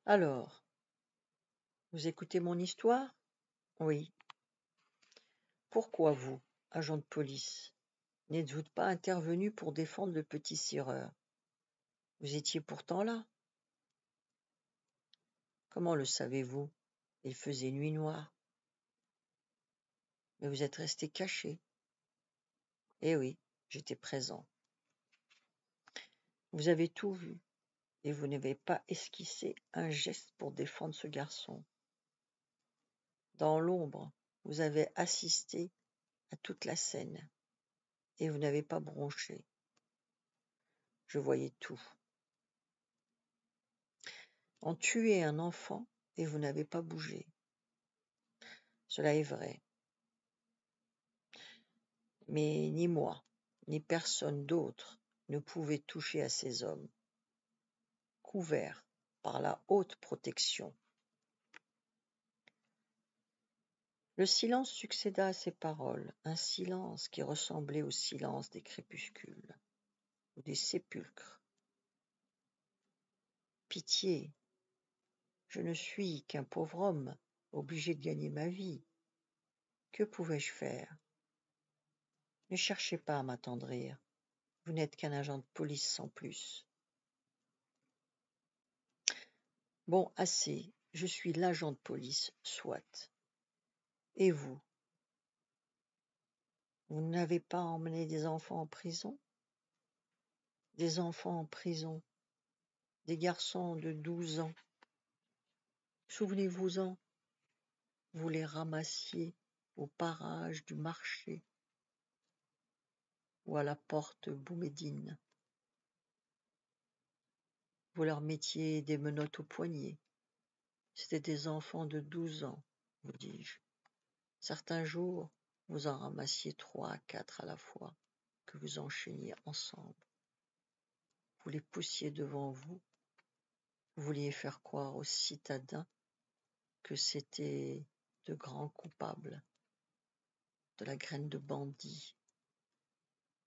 Alors, vous écoutez mon histoire? Oui. Pourquoi vous, agent de police, n'êtes-vous pas intervenu pour défendre le petit Sireur? Vous étiez pourtant là. Comment le savez-vous? Il faisait nuit noire. Mais vous êtes resté caché. Eh oui, j'étais présent. Vous avez tout vu, et vous n'avez pas esquissé un geste pour défendre ce garçon. Dans l'ombre, vous avez assisté à toute la scène, et vous n'avez pas bronché. Je voyais tout. On tuait un enfant, et vous n'avez pas bougé. Cela est vrai. Mais ni moi, ni personne d'autre ne pouvait toucher à ces hommes, couverts par la haute protection. Le silence succéda à ces paroles, un silence qui ressemblait au silence des crépuscules ou des sépulcres. Pitié, je ne suis qu'un pauvre homme, obligé de gagner ma vie. Que pouvais-je faire? Ne cherchez pas à m'attendrir, vous n'êtes qu'un agent de police sans plus. Bon, assez, je suis l'agent de police, soit. Et vous? Vous n'avez pas emmené des enfants en prison? Des enfants en prison, des garçons de 12 ans. Souvenez-vous-en, vous les ramassiez au parage du marché ou à la porte Boumediene. Vous leur mettiez des menottes aux poignets. C'étaient des enfants de 12 ans, vous dis-je. Certains jours, vous en ramassiez 3 à 4 à la fois, que vous enchaîniez ensemble. Vous les poussiez devant vous. Vous vouliez faire croire aux citadins que c'étaient de grands coupables, de la graine de bandits.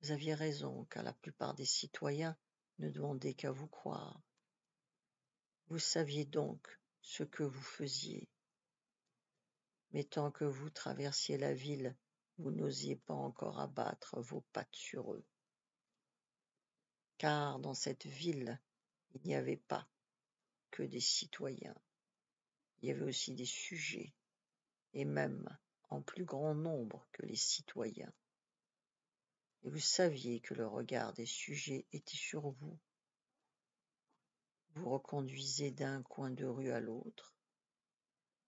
Vous aviez raison, car la plupart des citoyens ne demandaient qu'à vous croire. Vous saviez donc ce que vous faisiez. Mais tant que vous traversiez la ville, vous n'osiez pas encore abattre vos pattes sur eux. Car dans cette ville, il n'y avait pas que des citoyens. Il y avait aussi des sujets, et même en plus grand nombre que les citoyens. Et vous saviez que le regard des sujets était sur vous. Vous reconduisez d'un coin de rue à l'autre,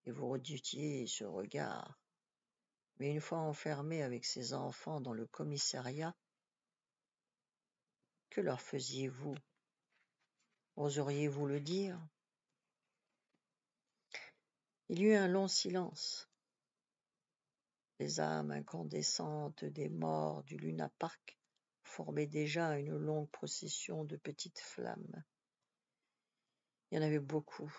et vous redoutiez ce regard. Mais une fois enfermé avec ces enfants dans le commissariat, que leur faisiez-vous? Oseriez-vous le dire? Il y eut un long silence. Les âmes incandescentes des morts du Luna Park formaient déjà une longue procession de petites flammes. Il y en avait beaucoup.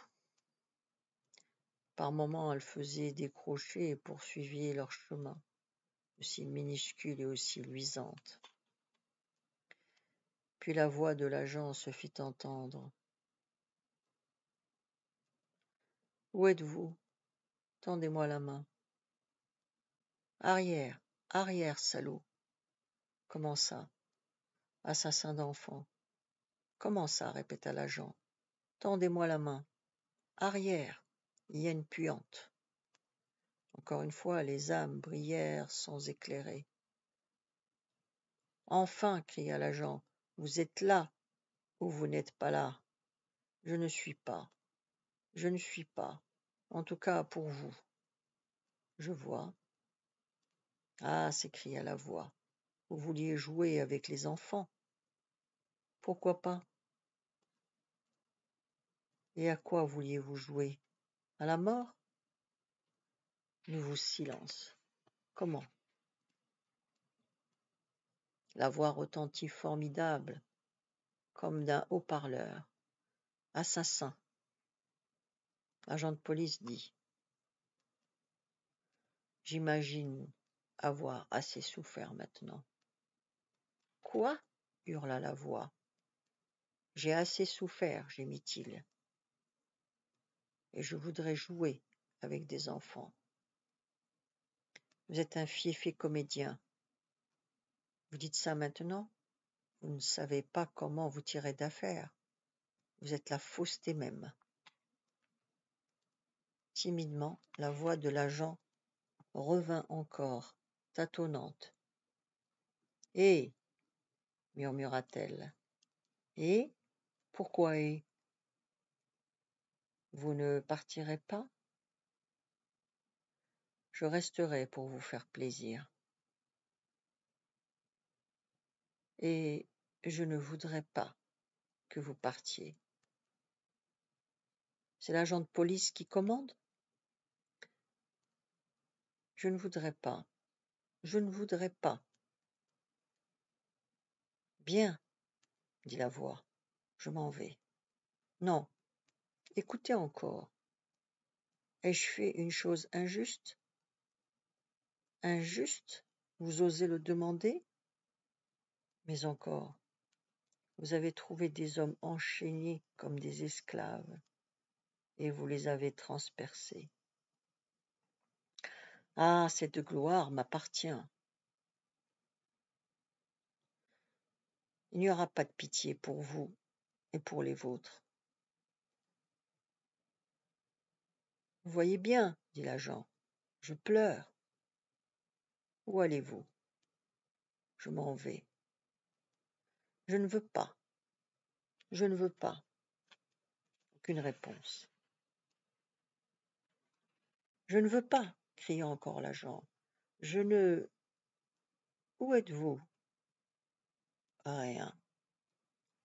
Par moments, elles faisaient des crochets et poursuivaient leur chemin, aussi minuscule et aussi luisante. Puis la voix de l'agent se fit entendre. « Où êtes-vous? Tendez-moi la main. »« Arrière, arrière, salaud !» »« Comment ça? Assassin d'enfants. »« Comment ça? » répéta l'agent. « Tendez-moi la main. Arrière, il y a une puante. » Encore une fois, les âmes brillèrent sans éclairer. « Enfin, cria l'agent, vous êtes là ou vous n'êtes pas là? Je ne suis pas. Je ne suis pas. En tout cas, pour vous. Je vois. Ah, s'écria la voix. Vous vouliez jouer avec les enfants. Pourquoi pas? Et à quoi vouliez-vous jouer? À la mort? Nouveau silence. Comment? La voix retentit formidable, comme d'un haut-parleur. Assassin. L'agent de police dit. J'imagine avoir assez souffert maintenant. Quoi? Hurla la voix. J'ai assez souffert, gémit-il. et je voudrais jouer avec des enfants. Vous êtes un fieffé comédien. Vous dites ça maintenant? Vous ne savez pas comment vous tirer d'affaire. Vous êtes la fausseté même. Timidement, la voix de l'agent revint encore, tâtonnante. « Eh » murmura-t-elle. « Eh ? Pourquoi eh ? Vous ne partirez pas ? Je resterai pour vous faire plaisir. Et je ne voudrais pas que vous partiez. C'est l'agent de police qui commande ? Je ne voudrais pas. Je ne voudrais pas. Bien, dit la voix. Je m'en vais. Non, écoutez encore. Ai-je fait une chose injuste ? Injuste ? Vous osez le demander ? Mais encore, vous avez trouvé des hommes enchaînés comme des esclaves, et vous les avez transpercés. Ah, cette gloire m'appartient. Il n'y aura pas de pitié pour vous et pour les vôtres. Vous voyez bien, dit l'agent, je pleure. Où allez-vous ? Je m'en vais. Je ne veux pas. Je ne veux pas. Aucune réponse. Je ne veux pas, cria encore l'agent. Je ne... Où êtes-vous ? Rien.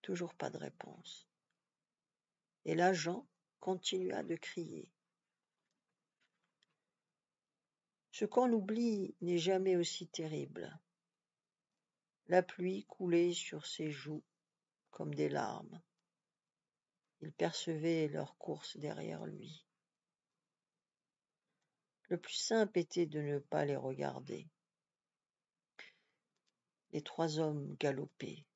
Toujours pas de réponse. Et l'agent continua de crier. Ce qu'on oublie n'est jamais aussi terrible. La pluie coulait sur ses joues comme des larmes. Il percevait leur course derrière lui. Le plus simple était de ne pas les regarder. Les trois hommes galopaient.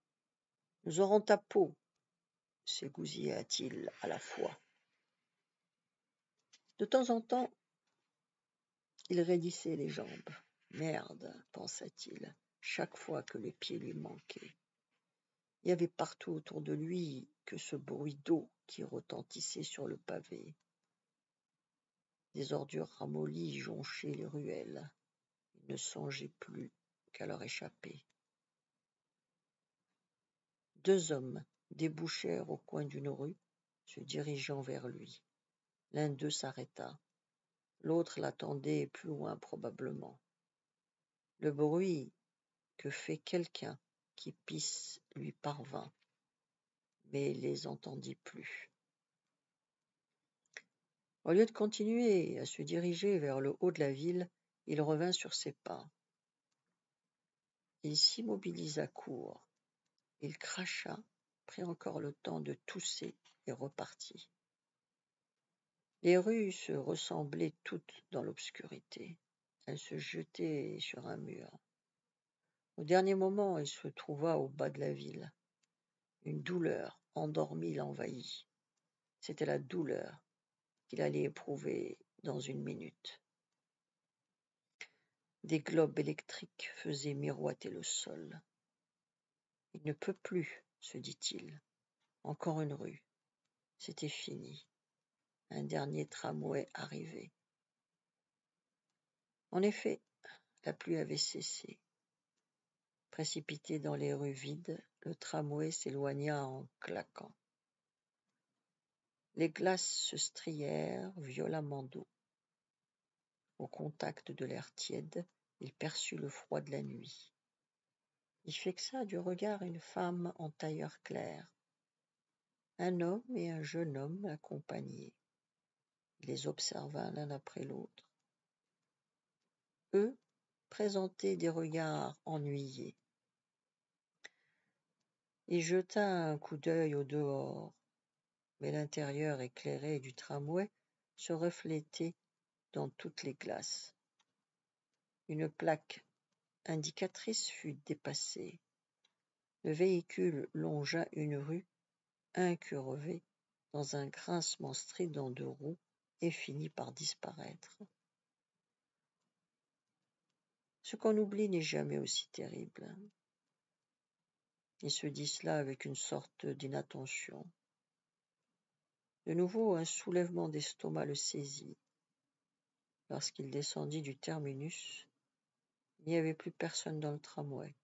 « Nous aurons ta peau » s'égousilla-t-il à la fois. De temps en temps, il raidissait les jambes. « Merde » pensa-t-il, chaque fois que les pieds lui manquaient. Il y avait partout autour de lui que ce bruit d'eau qui retentissait sur le pavé. Des ordures ramollies jonchaient les ruelles. Il ne songeait plus qu'à leur échapper. Deux hommes débouchèrent au coin d'une rue, se dirigeant vers lui. L'un d'eux s'arrêta. L'autre l'attendait plus loin probablement. Le bruit que fait quelqu'un qui pisse lui parvint, mais il les entendit plus. Au lieu de continuer à se diriger vers le haut de la ville, il revint sur ses pas. Il s'immobilisa court. Il cracha, prit encore le temps de tousser et repartit. Les rues se ressemblaient toutes dans l'obscurité. Elles se jetaient sur un mur. Au dernier moment, il se trouva au bas de la ville. Une douleur endormie l'envahit. C'était la douleur qu'il allait éprouver dans une minute. Des globes électriques faisaient miroiter le sol. Il ne peut plus, se dit-il. Encore une rue. C'était fini. Un dernier tramway arrivait. En effet, la pluie avait cessé. Précipité dans les rues vides, le tramway s'éloigna en claquant. Les glaces se strièrent violemment d'eau. Au contact de l'air tiède, il perçut le froid de la nuit. Il fixa du regard une femme en tailleur clair. Un homme et un jeune homme l'accompagnaient. Il les observa l'un après l'autre. Eux présentaient des regards ennuyés. Il jeta un coup d'œil au dehors, mais l'intérieur éclairé du tramway se reflétait dans toutes les glaces. Une plaque indicatrice fut dépassée. Le véhicule longea une rue incurvée dans un grincement strident de roues et finit par disparaître. Ce qu'on oublie n'est jamais aussi terrible. Il se dit cela avec une sorte d'inattention. De nouveau, un soulèvement d'estomac le saisit. Lorsqu'il descendit du terminus, il n'y avait plus personne dans le tramway.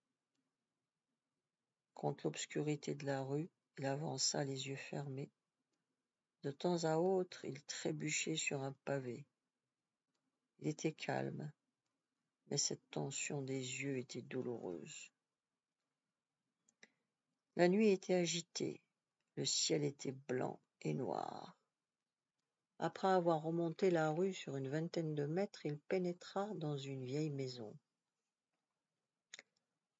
Contre l'obscurité de la rue, il avança les yeux fermés. De temps à autre, il trébuchait sur un pavé. Il était calme, mais cette tension des yeux était douloureuse. La nuit était agitée, le ciel était blanc et noir. Après avoir remonté la rue sur une vingtaine de mètres, il pénétra dans une vieille maison.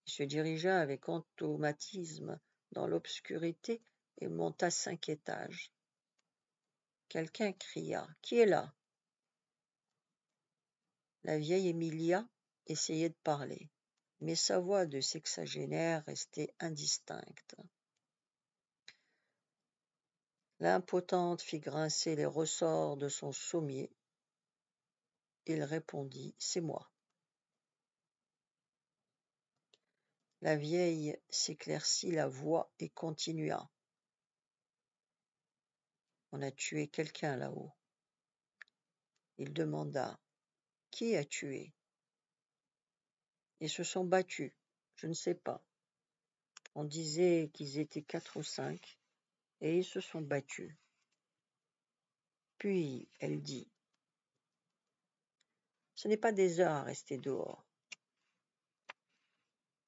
Il se dirigea avec automatisme dans l'obscurité et monta 5 étages. Quelqu'un cria « Qui est là ?» La vieille Emilia essayait de parler, mais sa voix de sexagénaire restait indistincte. L'impotente fit grincer les ressorts de son sommier. Il répondit « C'est moi ». La vieille s'éclaircit la voix et continua. « On a tué quelqu'un là-haut. » Il demanda « Qui a tué ?» Ils se sont battus, je ne sais pas. On disait qu'ils étaient 4 ou 5, et ils se sont battus. Puis elle dit « Ce n'est pas des heures à rester dehors. »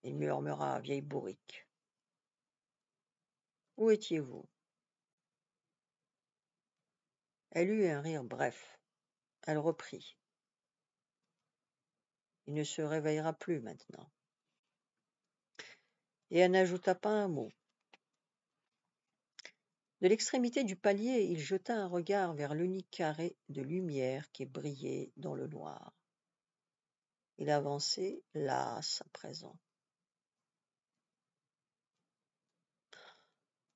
Il murmura « Vieille bourrique. » Où étiez-vous ? Elle eut un rire bref. Elle reprit. Il ne se réveillera plus maintenant. Et elle n'ajouta pas un mot. De l'extrémité du palier, il jeta un regard vers l'unique carré de lumière qui brillait dans le noir. Il avançait, las à présent.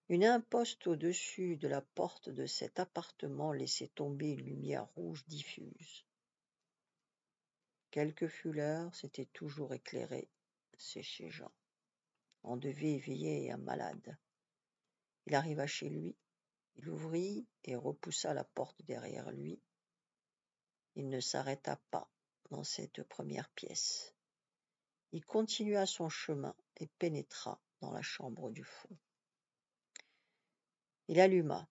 Une imposte au-dessus de la porte de cet appartement laissait tomber une lumière rouge diffuse. Quelle que fût l'heure, c'était toujours éclairé, c'est chez Jean. On devait éveiller un malade. Il arriva chez lui, il ouvrit et repoussa la porte derrière lui. Il ne s'arrêta pas dans cette première pièce. Il continua son chemin et pénétra dans la chambre du fond. Il alluma.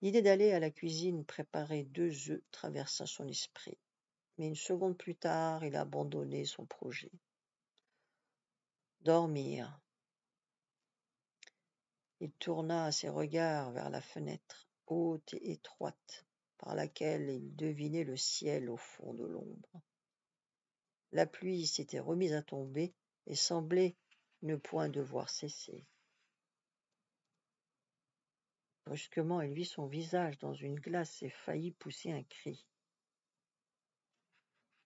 L'idée d'aller à la cuisine préparer 2 œufs traversa son esprit, mais une seconde plus tard, il abandonnait son projet. Dormir. Il tourna ses regards vers la fenêtre, haute et étroite, par laquelle il devinait le ciel au fond de l'ombre. La pluie s'était remise à tomber et semblait ne point devoir cesser. Brusquement, il vit son visage dans une glace et faillit pousser un cri.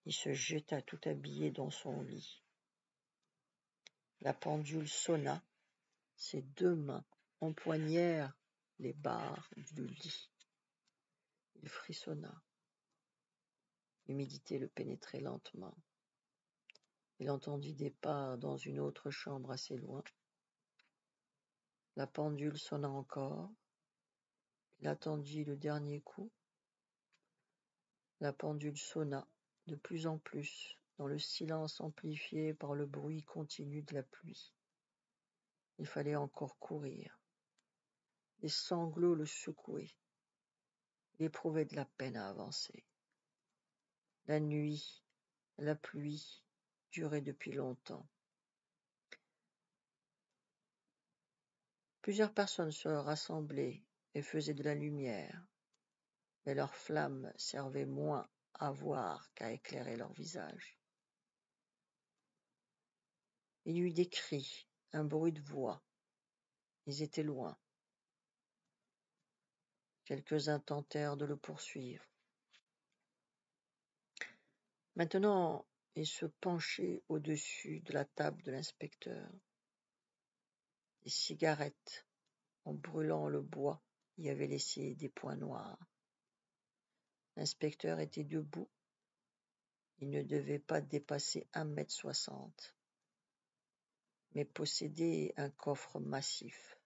Il se jeta tout habillé dans son lit. La pendule sonna, ses 2 mains empoignèrent les barres du lit. Il frissonna. L'humidité le pénétrait lentement. Il entendit des pas dans une autre chambre assez loin. La pendule sonna encore. Il attendit le dernier coup. La pendule sonna de plus en plus, dans le silence amplifié par le bruit continu de la pluie. Il fallait encore courir. Les sanglots le secouaient. Il éprouvait de la peine à avancer. La nuit, la pluie duraient depuis longtemps. Plusieurs personnes se rassemblaient et faisaient de la lumière, mais leurs flammes servaient moins à voir qu'à éclairer leurs visages. Il y eut des cris, un bruit de voix. Ils étaient loin. Quelques-uns tentèrent de le poursuivre. Maintenant, il se penchait au-dessus de la table de l'inspecteur. Des cigarettes en brûlant le bois, y avait laissé des points noirs. L'inspecteur était debout. Il ne devait pas dépasser 1,60 m, mais possédait un coffre massif.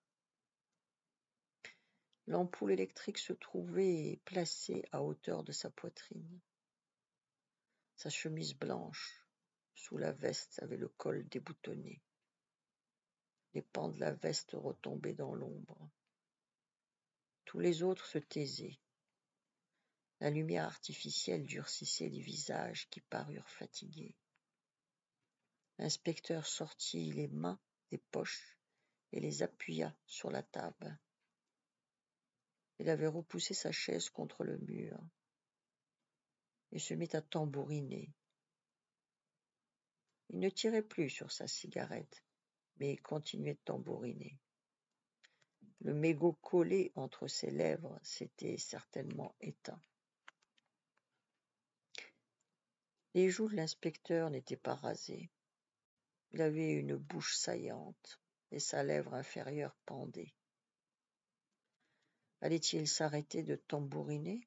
L'ampoule électrique se trouvait placée à hauteur de sa poitrine. Sa chemise blanche, sous la veste, avait le col déboutonné. Les pans de la veste retombaient dans l'ombre. Tous les autres se taisaient. La lumière artificielle durcissait les visages qui parurent fatigués. L'inspecteur sortit les mains des poches et les appuya sur la table. Il avait repoussé sa chaise contre le mur et se mit à tambouriner. Il ne tirait plus sur sa cigarette, mais continuait de tambouriner. Le mégot collé entre ses lèvres s'était certainement éteint. Les joues de l'inspecteur n'étaient pas rasées. Il avait une bouche saillante et sa lèvre inférieure pendait. Allait-il s'arrêter de tambouriner?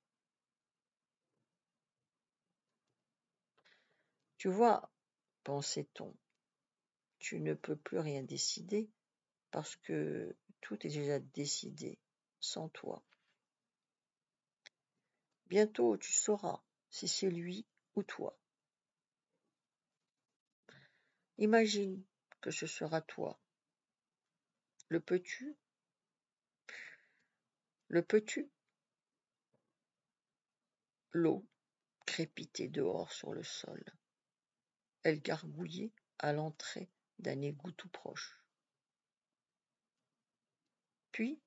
Tu vois, pensait-on, tu ne peux plus rien décider parce que tout est déjà décidé, sans toi. Bientôt tu sauras si c'est lui ou toi. Imagine que ce sera toi. Le peux-tu? Le peux-tu? L'eau crépitait dehors sur le sol. Elle gargouillait à l'entrée d'un égout tout proche. Puis,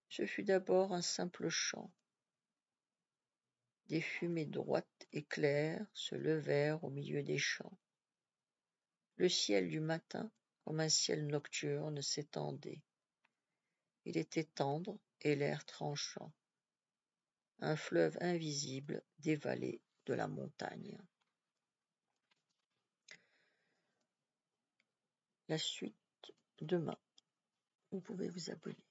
ce fut d'abord un simple chant. Des fumées droites et claires se levèrent au milieu des champs. Le ciel du matin, comme un ciel nocturne, s'étendait. Il était tendre et l'air tranchant. Un fleuve invisible dévalait de la montagne. La suite demain. Vous pouvez vous abonner.